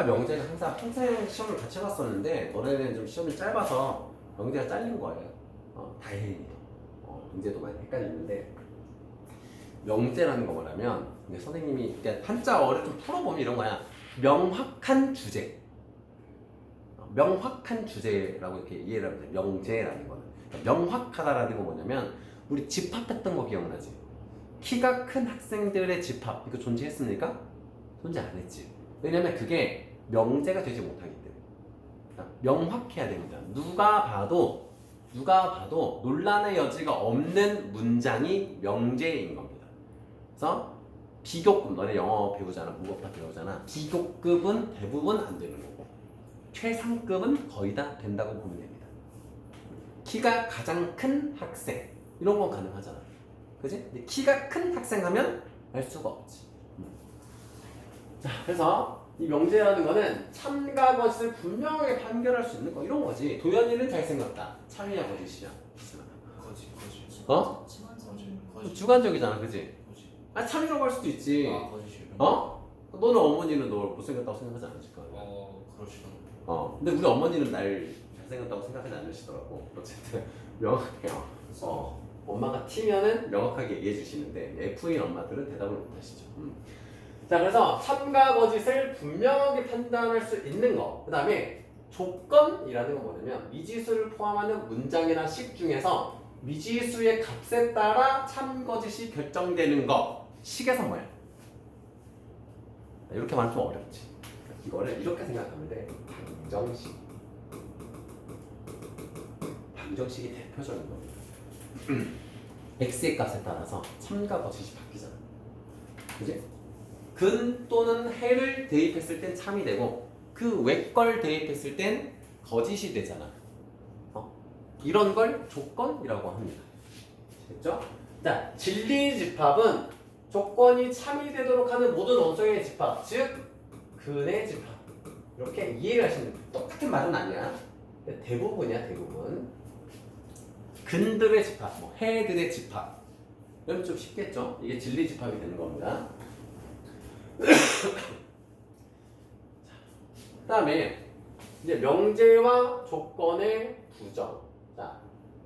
명제가 항상 평생 시험을 같이 봤었는데 올해는 좀 시험이 짧아서 명제가 잘린 거예요. 다행히 문제도 많이 헷갈리는데 명제라는 거 뭐냐면 선생님이 한자어를 좀 풀어보면 이런 거야. 명확한 주제, 명확한 주제라고 이렇게 이해를 하면 돼. 명제라는 거는 명확하다라는 거 뭐냐면 우리 집합했던 거 기억나지? 키가 큰 학생들의 집합 이거 존재했습니까? 존재 안 했지. 왜냐면 그게 명제가 되지 못하기 때문에. 그러니까 명확해야 됩니다. 누가 봐도 논란의 여지가 없는 문장이 명제인 겁니다. 그래서 비교급, 너네 영어 배우잖아, 문법 다 배우잖아. 비교급은 대부분 안 되는 거고 최상급은 거의 다 된다고 보면 됩니다. 키가 가장 큰 학생 이런 건 가능하잖아, 그지? 근데 키가 큰 학생 하면 알 수가 없지. 자, 그래서 이 명제라는 거는 참과 거짓을 분명하게 판별할 수 있는 거 이런 거지. 도현이는 잘생겼다. 참이냐 거짓이냐? 거짓. 어? 주관적이잖아, 그지? 거짓. 아, 참이라고 할 수도 있지. 거짓이요. 너는 어머니는 널 못생겼다고 생각하지 않으실 거야. 그러시구나. 근데 우리 어머니는 날 잘생겼다고 생각하지 않으시더라고. 어쨌든 명확해요. 엄마가 T면은 명확하게 얘기해 주시는데 F인 엄마들은 대답을 못 하시죠. 자, 그래서 참과 거짓을 분명하게 판단할 수 있는 거. 그 다음에 조건이라는 건 뭐냐면 미지수를 포함하는 문장이나 식 중에서 미지수의 값에 따라 참, 거짓이 결정되는 거. 식에서 뭐야? 이렇게 말하면 좀 어렵지. 이거를 이렇게 생각하면 돼. 방정식. 방정식이 대표적인 겁니다. x의 값에 따라서 참과 거짓이 바뀌잖아. 그지? 근 또는 해를 대입했을 땐 참이 되고 그 외 걸 대입했을 땐 거짓이 되잖아. 이런 걸 조건이라고 합니다. 됐죠? 자, 진리 집합은 조건이 참이 되도록 하는 모든 원소의 집합, 즉 근의 집합. 이렇게 이해를 하시면 돼요. 똑같은 말은 아니야. 대부분이야, 대부분. 근들의 집합, 해들의 집합. 이러면 좀 쉽겠죠? 이게 진리 집합이 되는 겁니다. 그 다음에 이제 명제와 조건의 부정. 자,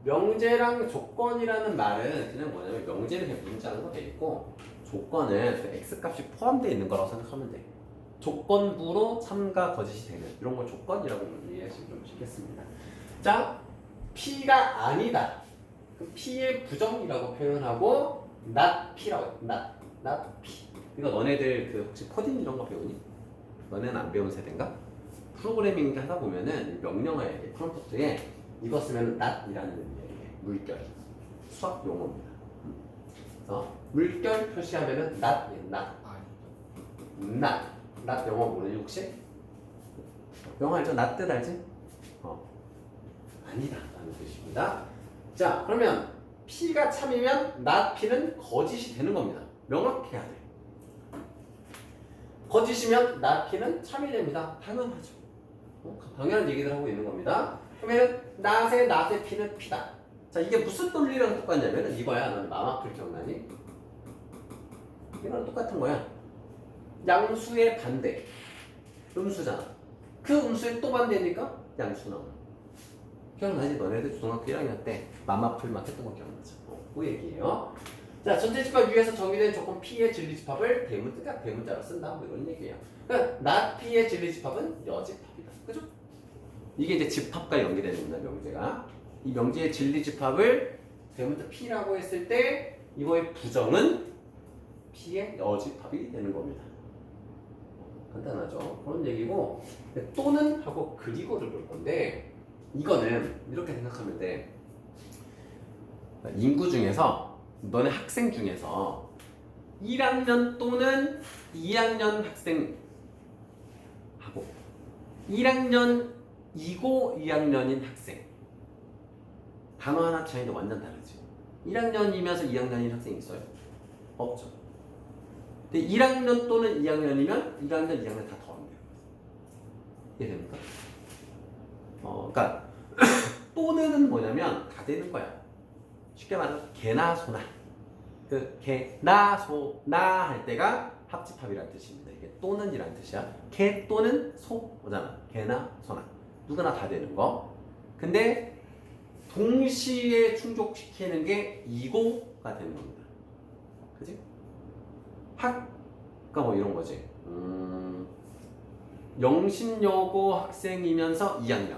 명제랑 조건이라는 말은 그냥 뭐냐면 명제는 그냥 문장으로 돼 있고 조건은 그 x값이 포함되어 있는 거라고 생각하면 돼. 조건부로 참과 거짓이 되는 이런 걸 조건이라고 이해하시면 좀 쉽겠습니다. 자, P가 아니다. 그럼 P의 부정이라고 표현하고 not P라고 해요. not P. 이거 너네들 그 혹시 코딩 이런 거 배우니? 너네는 안 배운 세대인가? 프로그래밍 하다 보면은 명령어에 프롬프트에 이거 쓰면 not이라는 얘기예요. 물결. 수학 용어입니다. 그래서 물결 표시하면은 not. not 영어 모르니 혹시? 영어 알죠? not 뜻 알지? 아니다 라는 뜻입니다. 자, 그러면 P가 참이면 not P는 거짓이 되는 겁니다. 명확해야 돼. 거짓이면 not P는 참이 됩니다. 당연하죠. 당연한 얘기들 하고 있는 겁니다. 그러면 not의 P는 P다. 자, 이게 무슨 논리랑 똑같냐면 이거야. 너는 마마풀 기억나니? 이거랑 똑같은 거야. 양수의 반대. 음수잖아. 그 음수의 또 반대니까 양수 나와. 기억나지? 너네들 중학교 1학년 때 마마풀 막 했던 거 기억나죠? 그 얘기예요. 자, 전체 집합 위에서 정의된 조건 P의 진리 집합을 대문자로 쓴다. 뭐 이런 얘기예요. 그러니까 not P의 진리 집합은 여집합이다. 그죠? 이게 이제 집합과 연결되는 겁니다. 명제가. 이 명제의 진리 집합을 대문자 P라고 했을 때 이거의 부정은 P의 여집합이 되는 겁니다. 간단하죠? 그런 얘기고 또는 하고 그리고를 볼 건데 이거는 이렇게 생각하면 돼. 인구 중에서 너네 학생 중에서 1학년 또는 2학년 학생하고 1학년 2학년인 학생 단어 하나 차이도 완전 다르지. 1학년이면서 2학년인 학생이 있어요? 없죠. 근데 1학년 또는 2학년이면 1학년, 2학년 다 더하면 돼요. 이해됩니까? 그러니까 또는 뭐냐면 다 되는 거야. 쉽게 말해서 개나 소나. 그 개나 소나 할 때가 합집합이라는 뜻입니다. 이게 또는이라는 뜻이야. 개 또는 소 오잖아. 개나 소나 누구나 다 되는 거. 근데 동시에 충족시키는 게 이고가 되는 겁니다. 그지? 그러니까 뭐 이런 거지. 영신여고 학생이면서 2학년.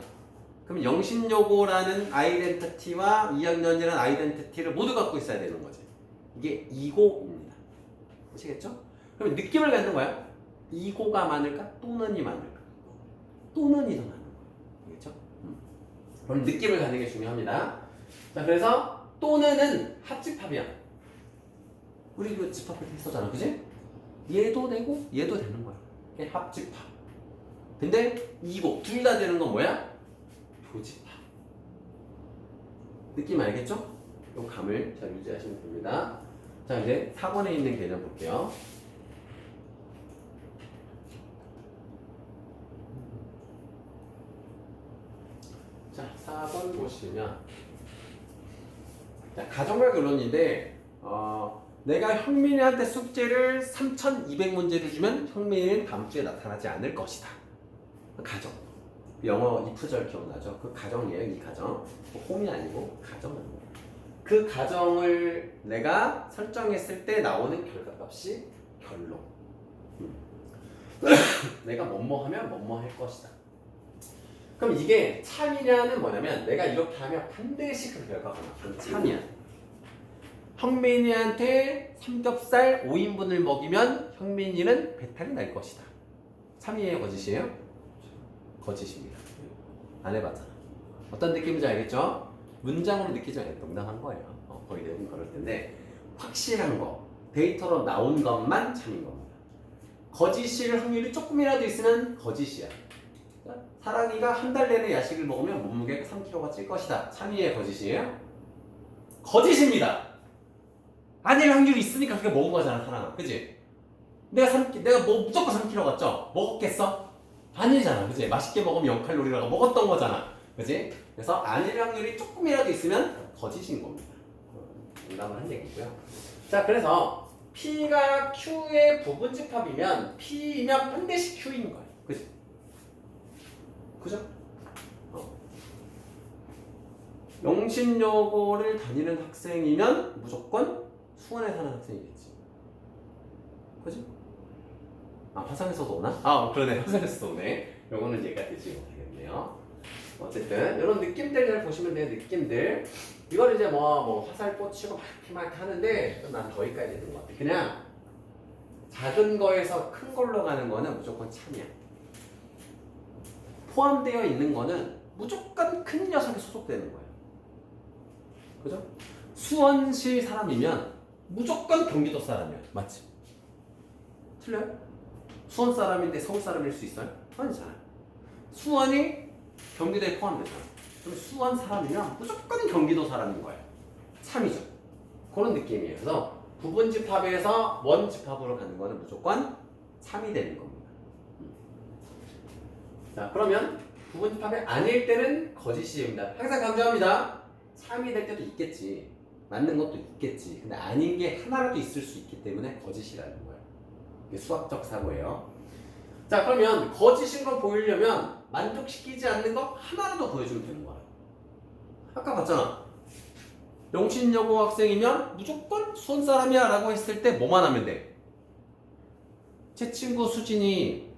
그럼 영신여고라는 아이덴티티와 2학년이라는 아이덴티티를 모두 갖고 있어야 되는 거지. 이게 이고입니다. 아시겠죠? 그럼 느낌을 갖는 거야. 이고가 많을까? 또는이 많을까? 또는이 더 많은 거야. 알겠죠? 그럼 느낌을 갖는 게 중요합니다. 자, 그래서 또는은 합집합이야. 우리 그 집합을 했었잖아, 그지? 얘도 되고 얘도 되는 거야. 이게 합집합. 근데 이고 둘 다 되는 건 뭐야? 교집합. 느낌 알겠죠? 이 감을 잘 유지하시면 됩니다. 자, 이제 4번에 있는 개념 볼게요. 자, 4번 보시면 자, 가정과 결론인데 내가 형민이한테 숙제를 3,200문제를 주면 형민이는 다음 주에 나타나지 않을 것이다. 가정. 영어 이프절 기억나죠? 그 가정이에요. 이 가정. 홈이 아니고 가정입니다. 그 가정을 내가 설정했을 때 나오는 결과값이 결론. 내가 뭐뭐 하면 뭐뭐 할 것이다. 그럼 이게 참이냐는 뭐냐면 내가 이렇게 하면 반드시 그 결과가 나와. 참이야. 형민이한테 삼겹살 5인분을 먹이면 형민이는 배탈이 날 것이다. 참이에요? 거짓이에요? 거짓입니다. 안 해봤잖아. 어떤 느낌인지 알겠죠? 문장으로 느끼지 않아요. 농담한 거예요. 거의 대부분 그럴 텐데 확실한 거, 데이터로 나온 것만 참인 겁니다. 거짓일 확률이 조금이라도 있으면 거짓이야. 사랑이가 한 달 내내 야식을 먹으면 몸무게가 3kg가 찔 것이다. 참이에요? 거짓이에요? 거짓입니다. 아닐 확률이 있으니까 그렇게 먹은 거잖아, 사랑아. 그치? 내가 뭐 무조건 3kg 갔죠? 먹었겠어? 아니잖아. 그치? 맛있게 먹으면 0칼로리라고 먹었던 거잖아. 그치? 그래서 아닐 확률이 조금이라도 있으면 거짓인 겁니다. 농담을 한 얘기고요. 자, 그래서 P가 Q의 부분집합이면 P이면 반드시 Q인 거예요. 그치? 그죠? 영신여고를 다니는 학생이면 무조건 수원에 사는 학생이겠지. 그지? 아, 화성에서도 오나? 아, 그러네. 화성에서도 오네. 요거는 얘가 되지 못하겠네요. 어쨌든 이런 느낌들 잘 보시면 돼요. 느낌들. 이걸 이제 뭐 화살 꽂히고 막 하는데 난 거기까지 되는 것 같아. 그냥 작은 거에서 큰 걸로 가는 거는 무조건 참이야. 포함되어 있는 거는 무조건 큰 녀석에 소속되는 거예요. 그죠? 수원시 사람이면 무조건 경기도 사람이야. 맞지? 틀려요? 수원 사람인데 서울 사람일 수 있어요? 아니잖아요. 수원이 경기도에 포함되잖아. 그럼 수원 사람이면 무조건 경기도 사람인 거예요. 참이죠. 그런 느낌이에요. 그래서 부분집합에서 원집합으로 가는 거는 무조건 참이 되는 겁니다. 자, 그러면 부분집합이 아닐 때는 거짓입니다. 항상 강조합니다. 참이 될 때도 있겠지. 맞는 것도 있겠지. 근데 아닌 게 하나라도 있을 수 있기 때문에 거짓이라는 거예요. 이게 수학적 사고예요. 자, 그러면 거짓인 걸 보이려면 만족시키지 않는 거 하나라도 보여주면 되는 거예요. 아까 봤잖아. 영신여고 학생이면 무조건 수원 사람이야 라고 했을 때 뭐만 하면 돼? 제 친구 수진이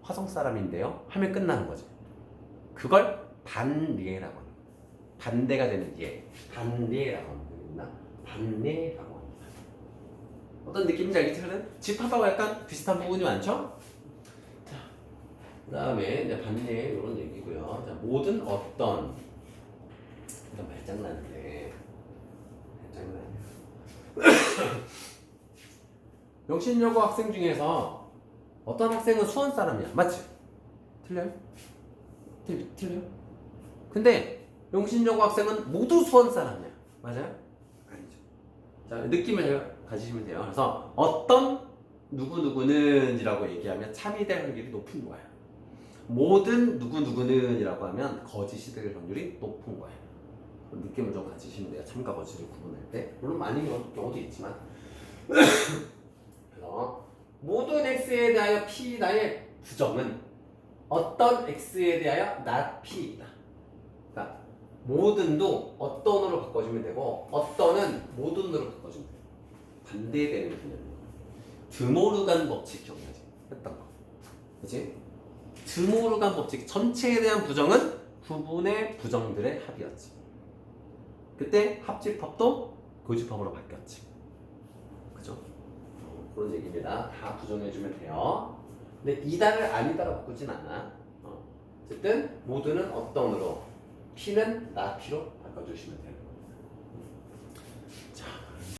화성 사람인데요 하면 끝나는 거지. 그걸 반례라고 합니다. 반대가 되는 예. 반례라고 합니다. 반례라고 합니다. 어떤 느낌인지 알겠지만 집합하고 약간 비슷한 부분이 많죠? 자, 그 다음에 이제 반례 이런 얘기고요. 자, 모든 어떤 이런 말장난인데 말장난이야. 영신여고 학생 중에서 어떤 학생은 수원 사람이야. 맞지? 틀려요? 틀려요? 근데 영신여고 학생은 모두 수원 사람이야. 맞아요? 아니죠. 자, 느낌을 잘 가지시면 돼요. 그래서 어떤 누구누구는 이라고 얘기하면 참이 될 확률이 높은 거예요. 모든 누구누구는 이라고 하면 거짓이 될 확률이 높은 거예요. 느낌을 좀 가지시면 돼요. 참과 거짓을 구분할 때. 물론 많은 경우도 있지만. 그래서 모든 x에 대하여 p나의 부정은 어떤 x에 대하여 not p이다. 그러니까 모든도 어떤으로 바꿔주면 되고 어떤은 모든으로 바꿔주면 돼. 반대되는 개념이야. 드모르간 법칙 기억나지? 했던 거. 그치? 드모르간 법칙 전체에 대한 부정은 부분의 부정들의 합이었지. 그때 합집합도 교집합으로 바뀌었지. 그죠? 그런 얘기입니다. 다 부정해주면 돼요. 근데 이다를 아니다로 바꾸진 않아. 어쨌든 모두는 어떤으로 P는 not P로 바꿔주시면 돼요. 자.